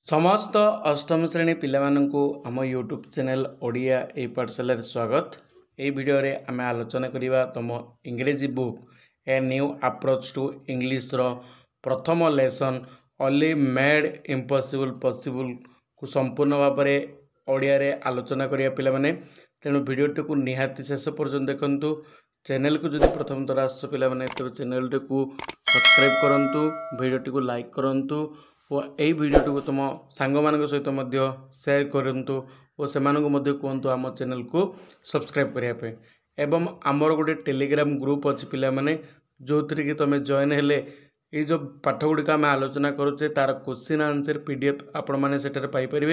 समस्त अष्टम श्रेणी पिलामानंकु आम यूट्यूब चैनल ओडिया ए पाठशाला स्वागत। ए वीडियो रे आमे आलोचना करिबा तुम Ingreji book a new approach to English रो प्रथम lesson only made impossible possible को संपूर्ण भाव में ओडिया रे आलोचना करिया पिला माने। तेणु वीडियोटी को निहाती शेष पर्यंत देखंतु। चैनल को जदि प्रथम थर आस पिला माने तबे चैनल को सब्सक्राइब करंतु, वीडियोटी को लाइक करंतु और यही वीडियोटी को तुम सांग मान सहित शेयर करंतु और से कहतु आम चैनल को सब्सक्राइब करने एवं आमर गोटे टेलीग्राम ग्रुप अच्छी पिला माने जो थी कि तुम जॉइन हेले ये जो पाठ गुड़िक आम आलोचना करुचे तार क्वेश्चन आंसर पीडीएफ आपण मैंने सेठार पाइपर।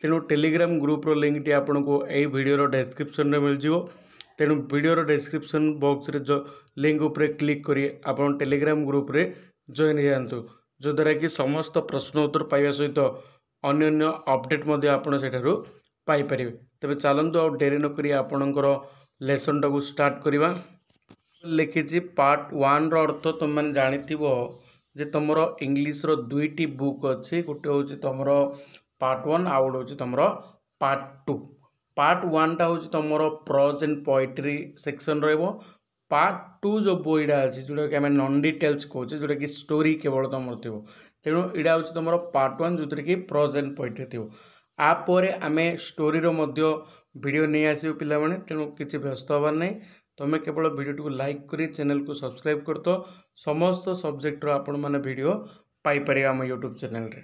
तेणु टेलीग्राम ग्रुप्र लिंक टी आपन को यही वीडियो डिस्क्रिप्शन में मिल जाव। तेणु वीडियो डिस्क्रिप्शन बॉक्स रे जो लिंक उपर क्लिक करी आपन टेलीग्राम ग्रुप रे जॉइन जातु, जो द्वारा कि समस्त प्रश्न उत्तर पाइबा सहित अन्य अपडेट आपड़ सेठारु पाइपर। तेरे चलतु आ डेरी नक आपणकर लेसन टाक स्टार्ट करवा। लिखी पार्ट 1 अर्थ तुम मैंने जानी जे तुम इंग्लीश रो दुईटी बुक अच्छी, गोटे हूँ तुम पार्ट 1 आउ गोटे हूँ तुम पार्ट 2। पार्ट 1 टा हूँ तुम प्रोज एंड पोएट्री सेक्शन रो। पार्ट 2 जो बोईटा अच्छी जोटा कि आम नॉन डिटेल्स कहे जोटा कि स्टोरी केवल तुम थी। तेणु यहाँ हूँ तुम पार्ट 1 जो कि प्रोज एंड पोएट्री थी। आपर आम स्टोरी वीडियो नहीं आसो पिला माने। तेणु किसी व्यस्त हबार नहीं, तुम्हें केवल वीडियो को लाइक करी चैनल को सब्सक्राइब कर तो समस्त सब्जेक्ट आपण मैंने वीडियो पाइपर आम यूट्यूब चैनल रे।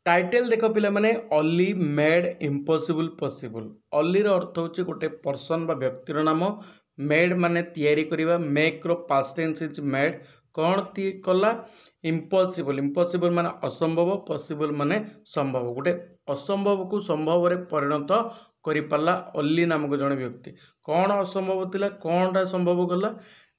टाइटल देख पिला माने only made impossible possible. Only अर्थ होची गोटे पर्सन बा व्यक्तिर नाम, मेड माने तैयारी करिबा, मेक रो पास्ट टेंस इज मेड, कौन कला इम्पॉसिबल। इम्पॉसिबल माने असंभव, पॉसिबल माने संभव। गोटे असंभव को संभव रे परिणत करि पाला ओनली नामक जने व्यक्ति। कौन असंभव थिला कौनटा संभव कला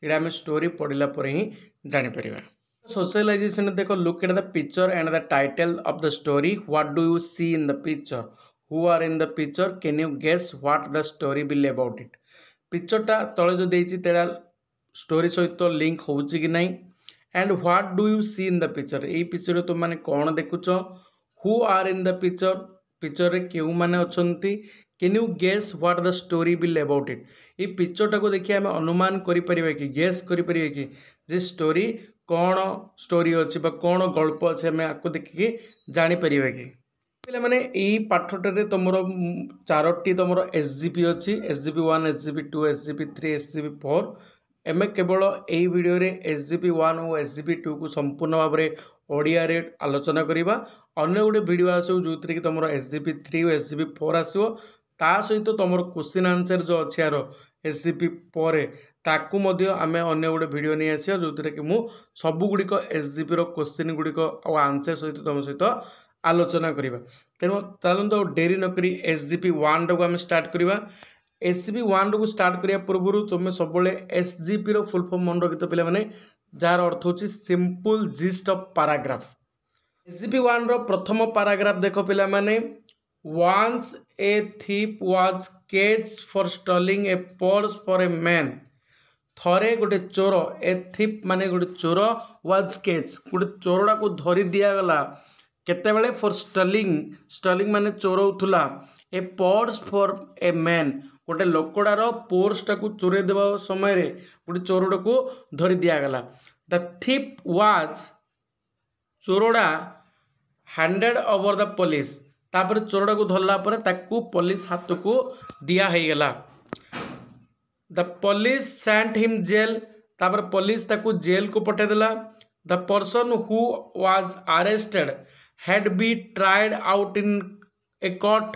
एटा हम स्टोरी पढ़िला पर ही जानि परिबा। सोशलाइजेशन देखो, look at the picture and the title of the story. What do you see in the picture? Who are in the picture? Can you guess what the story will about it? पिक्चरटा तले जो देछि तेरा story सहित link होउछि कि नहीं। And what do you see in the picture? ए पिक्चर तुम माने कौन देखुच? Who are in the picture? Picture रे केउ माने अछंती? Can you guess what the story will about it? ये पिक्चरटा को देखिए आम अनुमान करें कि गेस करें कि जे स्टोरी कौन स्टोरी अच्छी कौन गल्प अच्छे आम आपको देखिए जापर कि पे मैंने यही पाठटे तुम 4टी तुम SGP अच्छी, SGP 1, SGP 2, SGP 3, SGP 4। M केवल यही वीडियो रे SGP 1 और SGP 2 को संपूर्ण भाव में ओडिया रे आलोचना करवा। अन्य गोटे वीडियो आसो जो थी कि तुम SGP 3 और SGP 4 आसो, ता सहित तुम क्वेश्चन आंसर जो अच्छे यार SGP पर ताकू आम अन्य गोटे वीडियो नहीं आसा जो कि मुझे सबुगुड़िक SGP रो क्वेश्चन गुड़िक और आंसर सहित तुम सहित आलोचना करवा। तेणु चलते डेरी नक SGP 1 टाक आम स्टार्ट करवा। SGP 1 को स्टार्ट करिया पूर्व तुम सब SGP रो फुल फॉर्म मन रखी पे मैंने जार अर्थ हो simple gist of paragraph. SGP 1 रो प्रथम पैराग्राफ देख पिला माने, once a thief was caged for stealing a purse for a man। थरे गोटे चोर, ए थिप माने गोटे चोर, was caged गोटे चोरटा को धरी दिया गला केतेबेले फॉर स्टलिंग। स्टलिंग माने चोरौथुला, ए पर्स फॉर ए मैन गोटे लोकडार पर्सटा को चोरे देवा समय रे गोटे चोरटा को धरी दिया गला। द थिप वाज चोरडा हैंडेड ओवर द पुलिस। तापर चोरटा को धरला पर ताकू पुलिस हाथ को दिया है गला। The police sent him jail. तापर पुलिस ताकू जेल को पठे देला। The person who was arrested had be tried out in a court.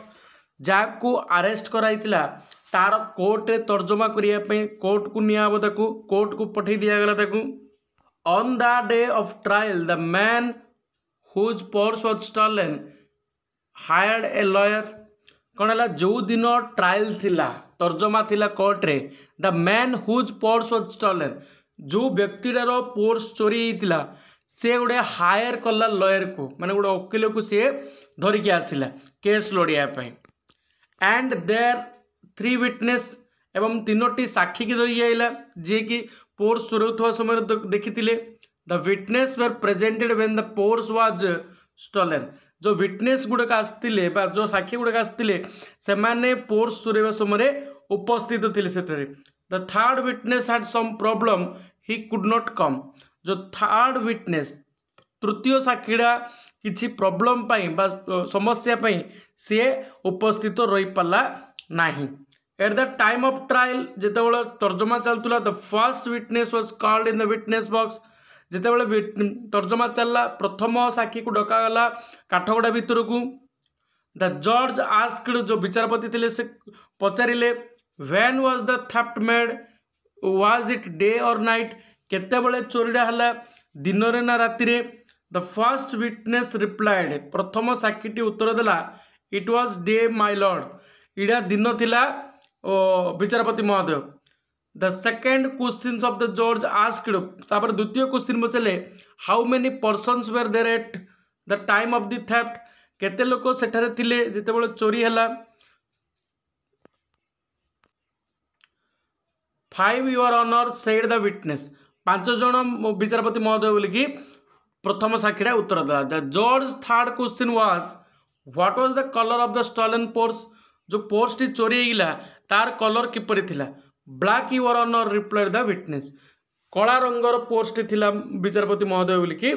जाकू अरेस्ट कराइतिला तार कोर्ट रे तर्जमा करिया पे कोर्ट को नियाबो, ताकू कोर्ट को पठे दिया गला ताकू। On the day of trial the man whose purse was stolen hired a lawyer. कौन है जो दिन ट्रायल थिला तर्जमा थिला कोर्ट रे, the man whose purse was stolen जो व्यक्तिटार पर्स चोरी होता से गोटे हायर कला लॉयर को, माने गोटे वकील को सी धरिकी आसला केस लड़ाई। एंड देयर 3 विटनेस एवं 3टी साक्षी की धरिकी आइला जी कि पर्स चोरौथवा समय देखी। The witness were presented when the purse was stolen. जो विटनेस गुड़ाक आसते जो साक्षी गुड़ाक आसते से माने पोर्स चोरेवा समय उपस्थित थे सेठरे। The third witness had some problem he could not come. जो थर्ड विटनेस तृतीय साक्षीड़ा किसी प्रॉब्लम पाई बा समस्या पाई सी उपस्थित रही पाला नहीं। At the time of trial जितेबाला तर्जमा चलूला the first witness was called in the witness box. जितेबाला तर्जमा चलला प्रथम साक्षी को डकागला काठगड़ा भितर को। द जज आस्क्ड जो विचारपति थे से पचारे when was the theft made was it day or night केतेबेले चोरीटा हला दिन रे ना राति रे। द फर्स्ट विटनेस रिप्लाइड प्रथम साक्षीटी उत्तर देला it was day my lord इड़ा दिन थिला विचारपति महोदय। The second question of the जज आस्क्ड तापर द्वितीय क्वेश्चन पचारे how many persons were there at the time of the theft केते लोक सेठारे थिले जितेबेले चोरी हला। 5 your honour said the witness 5 जन विचारपति महोदय बोलिकी प्रथम साक्षीटा उत्तर देला। द जज third question was what was the colour of the stolen purse. जो पोर्स टी चोरी होइला तार कलर किपरि थिला। Black your honour replied the witness कला रंगर पोर्स टी थिला विचारपति महोदय बोलिकी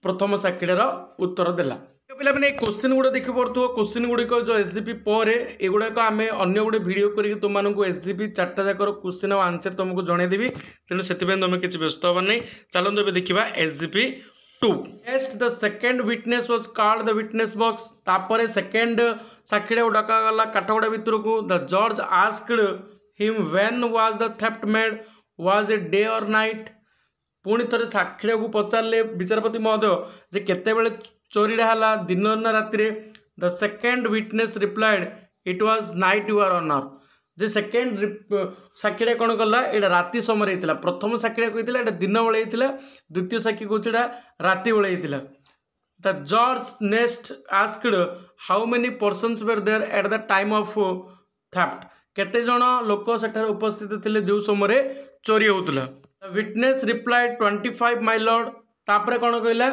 प्रथम साक्षीटार उत्तर देला। पे क्वेश्चन गुड़ा देखी पड़ो क्वेश्चन गुड़िक जो एसजीपी पर एगुड़ाक आम अगर गोटे भिड कर तुमको एसजीपी 4टा जाकर क्वेश्चन और आंसर तुमको जनईदेवी तेणु से तुम किसी व्यस्त हबार नहीं। चलते ए देखा SGP 2। Next the second witness was called the witness box तापर सेकेंड साक्षीटा को डकागला काठगड़ा भितर को। द जज asked him when was the theft made was it day or night पुणी थे साक्षीटा को पचारे विचारपति महोदय जे केतेबेले चोरीटा हला दिन ना राति। The second witness replied it was night your honour जे सेकेंड साक्षीटा कौन कला यहाँ राति समय होता प्रथम साक्षीटा कहता है दिन बेले होता द्वितीय साक्षी कौन राति बेले होता। द जज next asked how many persons were there at the time of theft केते जन लोक सेठारे उपस्थित थे जो समय चोरी होता। विटनेस रिप्लाइड 25 माय लॉर्ड तापर कौन कहला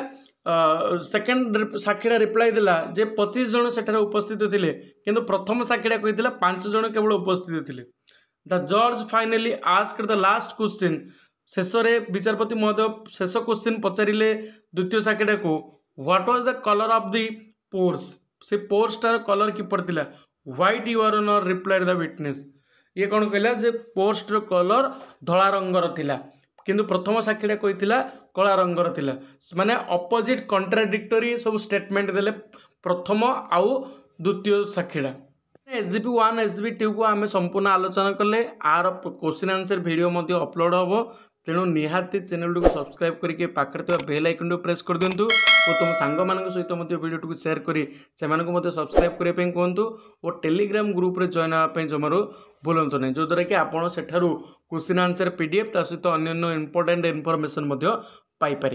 सेकेंड साक्षीटा रिप्लाई देला जे 25 जन सेठारे उपस्थित थे किंतु प्रथम साक्षीटा कहता 5 जन केवल उपस्थित थे। द जज finally asked the last question शेष विचारपति महोदय शेष क्वेश्चन पचारे द्वितीय साक्षीटा को what was the colour of the purse से पोर्सटार कलर किपर थिला। White your honour replied the witness ये कौन कहला जे पोर्सटर कलर धला रंगर थिला किंतु प्रथम साक्षीटा कहला कला रंगर थिला माने अपोजिट कंट्राडिक्टरी सब स्टेटमेंट देले प्रथम आउ द्वितीय साक्षीटा। एसजीपी 1 एसजीपी 2 को आम संपूर्ण आलोचना कले आर क्वेश्चन आंसर वीडियो मध्य अपलोड हम तेणु निहाती चैनल को सब्सक्राइब करके पाखे बेल आइकन को प्रेस कर दिंतु और तुम सांग मान सहित वीडियो को शेयर करी से सब्सक्राइब करने कहतु और टेलीग्राम ग्रुप रे जॉइन होगापी जमारू भूलु नहीं जो द्वारा कि आपड़ सेठारू क्वेश्चन आंसर पीडीएफ ता सहित अन्य इंपोर्टेंट इनफॉरमेशन पाइपर।